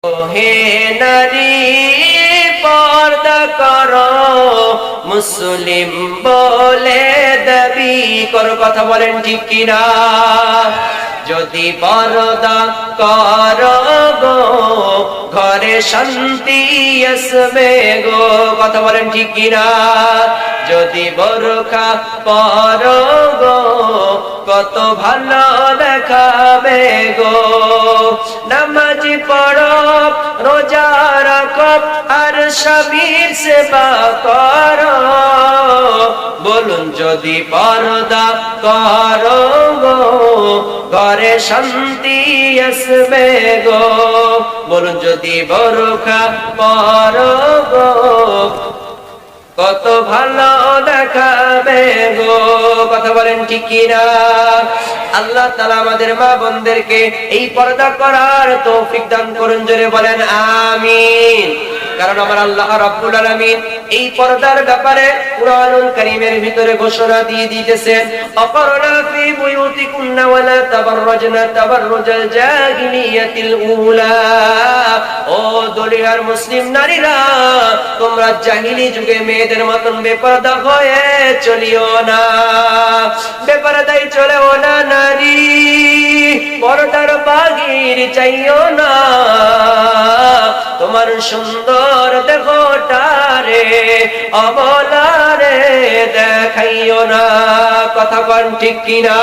হে নারী পর্দা করো, মুসলিম বলে দাবি করো। কথা বলেন ঠিক কিনা? যদি পর্দা করো গো, ঘরে শান্তি আসবে গো। কথা বলেন ঠিক কিনা? যদি বোরখা পরো গো, কত ভালো দেখাবে গো। নামাজি পড়ো, রোজা রাখো, আর স্বামীর সেবা করো। বলুন যদি পর্দা করো গো, ঘরে শান্তি আসবে গো। বলুন যদি বোরখা পরো গো, কত ভালো দেখাবে গো। কথা বলেন ঠিক কিনা? আল্লাহ তাআলা আমাদের মা বোনদেরকে এই পর্দা করার তৌফিক দান করুন। জোরে বলেন আমিন। কারণ আমার আল্লাহ রাব্বুল আলামিন এই পর্দার ব্যাপারে কুরআনুল কারীমের ভিতরে ঘোষণা দিয়ে দিয়েছেন, আকারনা ফি বুয়ুতিকুন্না ওয়ালা তাবাররাজনা তাবাররুজাল জাহিলিয়াতিল উলা। ও দুনিয়ার মুসলিম নারীরা, তোমরা জাহিলি যুগে মেয়েদের মতন বেপরদা হয়ে চলিও না। বেপরদাই চলেও না নারী, পর্দার বাগির চাইও না। তোমার সুন্দর দেহটারে অবলারে দেখাইও না। কথা বল ঠিক কিনা?